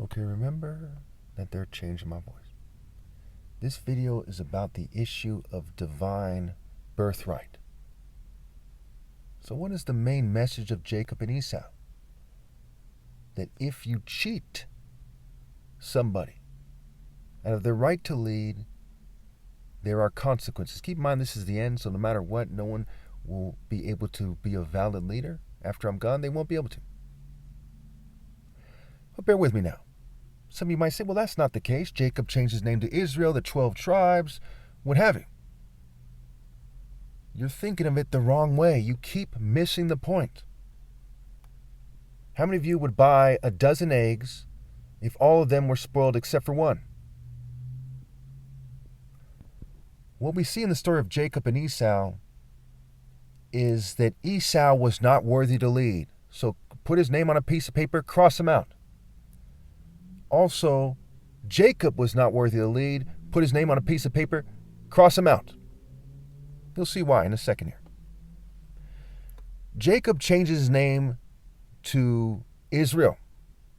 Okay, remember that they're changing my voice. This video is about the issue of divine birthright. So what is the main message of Jacob and Esau? That if you cheat somebody out of their right to lead, there are consequences. Keep in mind, this is the end, so no matter what, no one will be able to be a valid leader. After I'm gone, they won't be able to. But bear with me now. Some of you might say, well, that's not the case. Jacob changed his name to Israel, the 12 tribes, what have you. You're thinking of it the wrong way. You keep missing the point. How many of you would buy a dozen eggs if all of them were spoiled except for one? What we see in the story of Jacob and Esau is that Esau was not worthy to lead. So put his name on a piece of paper, cross him out. Also, Jacob was not worthy to lead. Put his name on a piece of paper, cross him out. You'll see why in a second here. Jacob changes his name to Israel.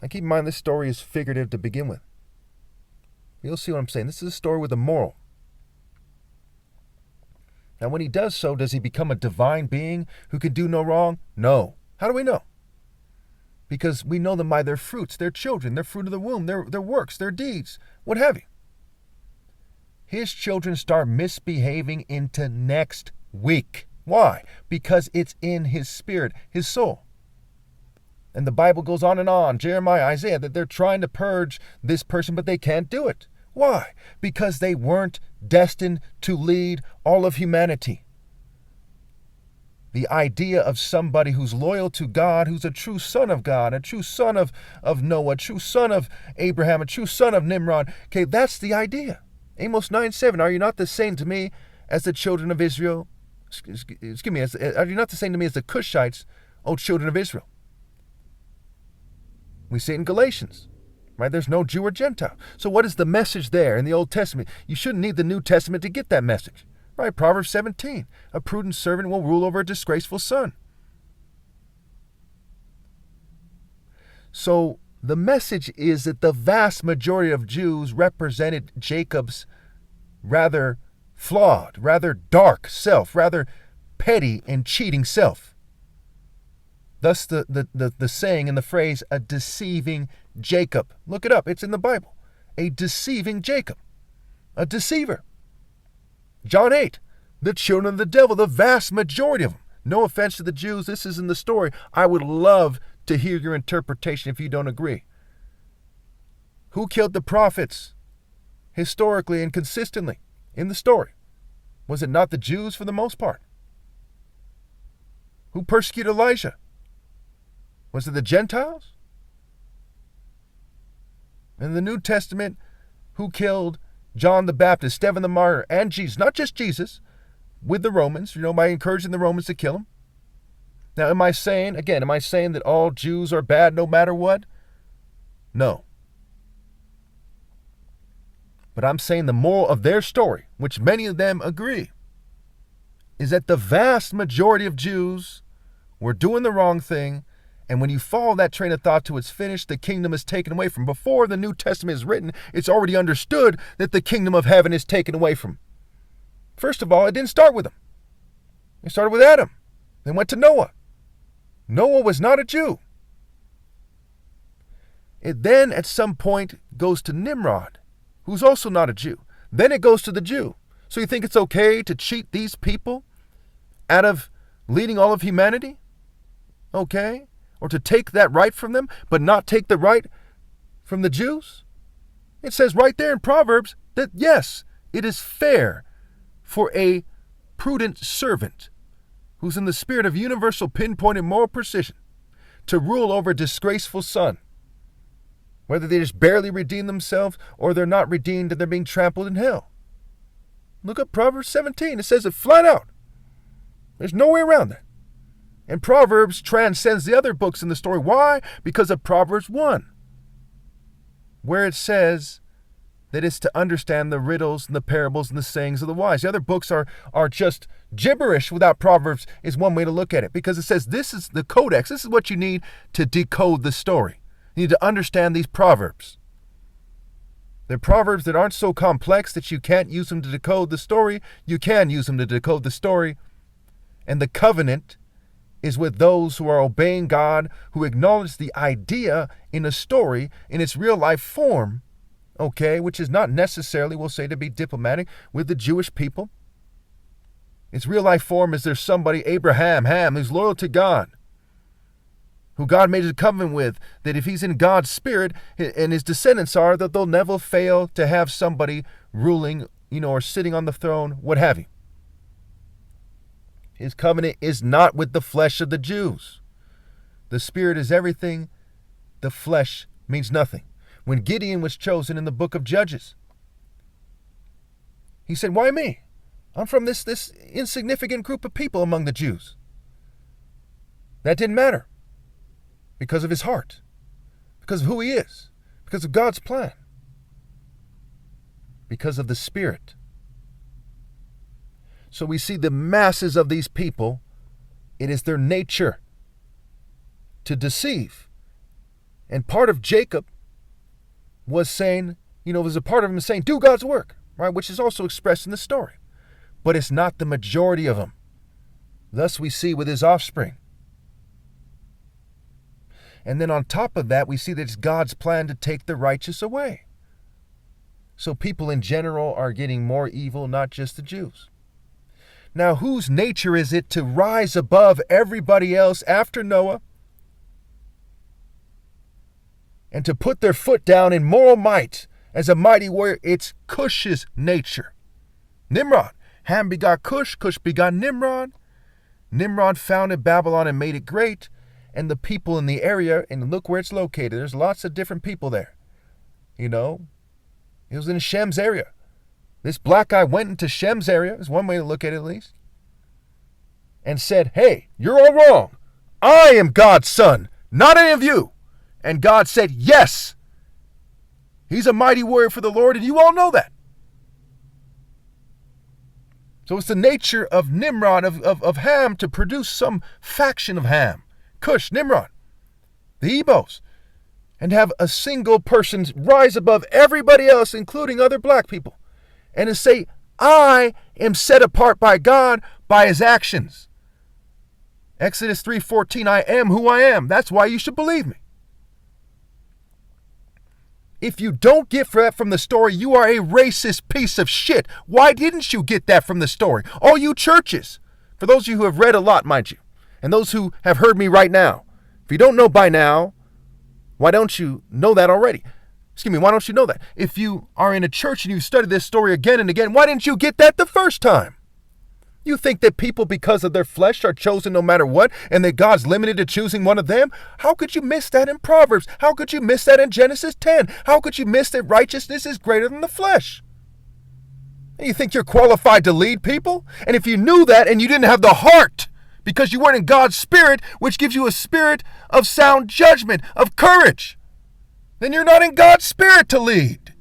Now keep in mind, this story is figurative to begin with. You'll see what I'm saying. This is a story with a moral. Now when he does so, does he become a divine being who can do no wrong? No. How do we know? Because we know them by their fruits, their children, their fruit of the womb, their works, their deeds, what have you. His children start misbehaving into next week. Why? Because it's in his spirit, his soul. And the Bible goes on, Jeremiah, Isaiah, that they're trying to purge this person, but they can't do it. Why? Because they weren't destined to lead all of humanity. The idea of somebody who's loyal to God, who's a true son of God, a true son of Noah, a true son of Abraham, a true son of Nimrod. Okay, that's the idea. Amos 9:7, are you not the same to me as the children of Israel? Excuse me, are you not the same to me as the Cushites, O children of Israel? We see it in Galatians, right? There's no Jew or Gentile. So what is the message there in the Old Testament? You shouldn't need the New Testament to get that message. Right, Proverbs 17, a prudent servant will rule over a disgraceful son. So the message is that the vast majority of Jews represented Jacob's rather flawed, rather dark self, rather petty and cheating self. Thus the saying and the phrase, a deceiving Jacob. Look it up, it's in the Bible. A deceiving Jacob, a deceiver. John 8, the children of the devil, the vast majority of them. No offense to the Jews, this is in the story. I would love to hear your interpretation if you don't agree. Who killed the prophets historically and consistently in the story? Was it not the Jews for the most part? Who persecuted Elijah? Was it the Gentiles? In the New Testament, who killed John the Baptist, Stephen the martyr, and Jesus, not just Jesus, with the Romans, by encouraging the Romans to kill him? Now, am I saying that all Jews are bad no matter what? No. But I'm saying the moral of their story, which many of them agree, is that the vast majority of Jews were doing the wrong thing. And when you follow that train of thought to its finish, the kingdom is taken away from. Before the New Testament is written, it's already understood that the kingdom of heaven is taken away from. First of all, it didn't start with them. It started with Adam. Then went to Noah. Noah was not a Jew. It then at some point goes to Nimrod, who's also not a Jew. Then it goes to the Jew. So you think it's okay to cheat these people out of leading all of humanity? Okay? Or to take that right from them, but not take the right from the Jews? It says right there in Proverbs that yes, it is fair for a prudent servant who's in the spirit of universal pinpointed moral precision to rule over a disgraceful son. Whether they just barely redeem themselves or they're not redeemed and they're being trampled in hell. Look up Proverbs 17. It says it flat out. There's no way around that. And Proverbs transcends the other books in the story. Why? Because of Proverbs 1, where it says that it's to understand the riddles and the parables and the sayings of the wise. The other books are just gibberish without Proverbs is one way to look at it, because it says this is the codex. This is what you need to decode the story. You need to understand these proverbs. They're proverbs that aren't so complex that you can't use them to decode the story. You can use them to decode the story. And the covenant is with those who are obeying God, who acknowledge the idea in a story in its real life form, okay, which is not necessarily, we'll say to be diplomatic, with the Jewish people. Its real life form is there's somebody, Abraham, who's loyal to God, who God made a covenant with, that if he's in God's spirit and his descendants are, that they'll never fail to have somebody ruling, or sitting on the throne, what have you. His covenant is not with the flesh of the Jews. The spirit is everything. The flesh means nothing. When Gideon was chosen in the book of Judges, he said, why me? I'm from this insignificant group of people among the Jews. That didn't matter. Because of his heart, because of who he is, because of God's plan, because of the Spirit. So we see the masses of these people, it is their nature to deceive. And part of Jacob was saying, was a part of him saying, do God's work, right? Which is also expressed in the story. But it's not the majority of them. Thus we see with his offspring. And then on top of that, we see that it's God's plan to take the righteous away. So people in general are getting more evil, not just the Jews. Now, whose nature is it to rise above everybody else after Noah and to put their foot down in moral might as a mighty warrior? It's Cush's nature. Nimrod. Ham begot Cush. Cush begot Nimrod. Nimrod founded Babylon and made it great. And the people in the area, and look where it's located. There's lots of different people there. It was in Shem's area. This black guy went into Shem's area, is one way to look at it at least, and said, hey, you're all wrong. I am God's son, not any of you. And God said, yes. He's a mighty warrior for the Lord, and you all know that. So it's the nature of Nimrod, of Ham, to produce some faction of Ham. Cush, Nimrod, the Ebos, and have a single person rise above everybody else, including other black people, and to say, I am set apart by God by his actions. Exodus 3:14, I am who I am. That's why you should believe me. If you don't get that from the story, you are a racist piece of shit. Why didn't you get that from the story? All you churches, for those of you who have read a lot, mind you, and those who have heard me right now, if you don't know by now, why don't you know that already? Why don't you know that? If you are in a church and you study this story again and again, why didn't you get that the first time? You think that people, because of their flesh, are chosen no matter what, and that God's limited to choosing one of them? How could you miss that in Proverbs? How could you miss that in Genesis 10? How could you miss that righteousness is greater than the flesh? And you think you're qualified to lead people? And if you knew that and you didn't have the heart, because you weren't in God's spirit, which gives you a spirit of sound judgment, of courage, then you're not in God's spirit to lead.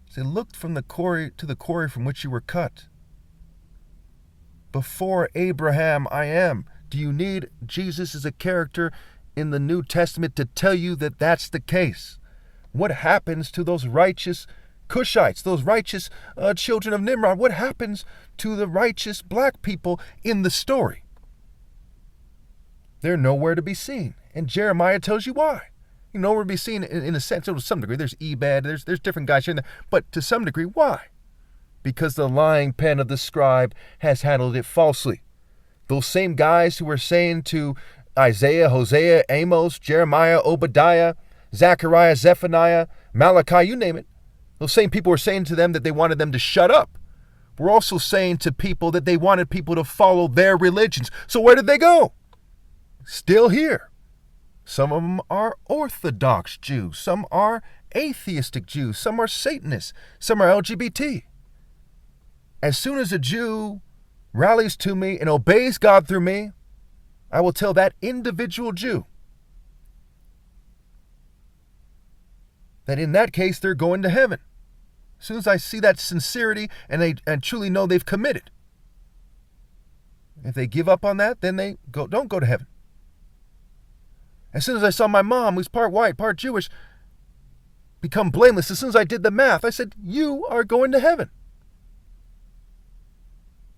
Say, look from the quarry to the quarry from which you were cut. Before Abraham, I am. Do you need Jesus as a character in the New Testament to tell you that that's the case? What happens to those righteous Cushites, those righteous children of Nimrod? What happens to the righteous black people in the story? They're nowhere to be seen. And Jeremiah tells you why. You're nowhere to be seen in a sense. To some degree, there's Ebed, there's different guys here and there. But to some degree, why? Because the lying pen of the scribe has handled it falsely. Those same guys who were saying to Isaiah, Hosea, Amos, Jeremiah, Obadiah, Zechariah, Zephaniah, Malachi, you name it. Those same people were saying to them that they wanted them to shut up. We're also saying to people that they wanted people to follow their religions. So where did they go? Still here. Some of them are Orthodox Jews. Some are atheistic Jews. Some are Satanists. Some are LGBT. As soon as a Jew rallies to me and obeys God through me, I will tell that individual Jew that in that case they're going to heaven. As soon as I see that sincerity and truly know they've committed. If they give up on that, then they don't go to heaven. As soon as I saw my mom, who's part white, part Jewish, become blameless, as soon as I did the math, I said, you are going to heaven.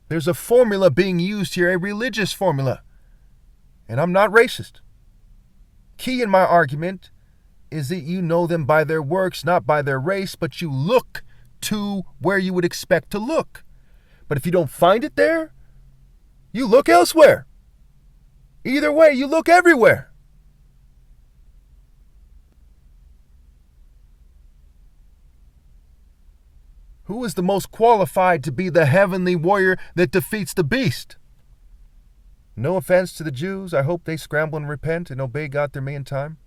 There's a formula being used here, a religious formula. And I'm not racist. Key in my argument is that you know them by their works, not by their race, but you look to where you would expect to look. But if you don't find it there, you look elsewhere. Either way, you look everywhere. Who is the most qualified to be the heavenly warrior that defeats the beast? No offense to the Jews. I hope they scramble and repent and obey God their main time.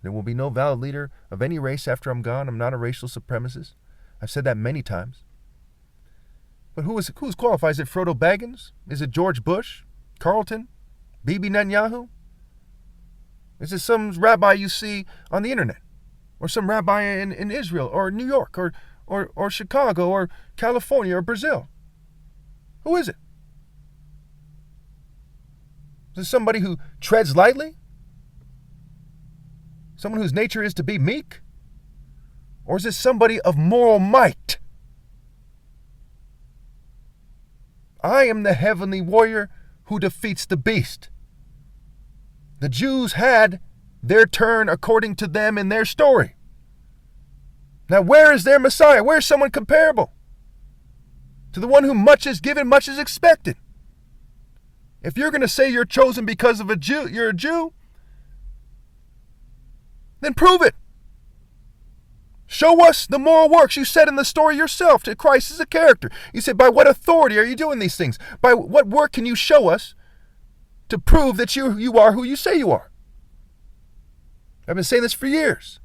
There will be no valid leader of any race after I'm gone. I'm not a racial supremacist. I've said that many times. But who's qualified? Is it Frodo Baggins? Is it George Bush? Carlton? Bibi Netanyahu? Is it some rabbi you see on the internet? Or some rabbi in Israel or New York or Chicago or California or Brazil? Who is it? Is it somebody who treads lightly? Someone whose nature is to be meek? Or is it somebody of moral might? I am the heavenly warrior who defeats the beast. The Jews had their turn according to them in their story. Now, where is their Messiah? Where is someone comparable to the one whom much is given, much is expected? If you're going to say you're chosen because of you're a Jew, then prove it. Show us the moral works you said in the story yourself to Christ as a character. You said, by what authority are you doing these things? By what work can you show us to prove that you are who you say you are? I've been saying this for years.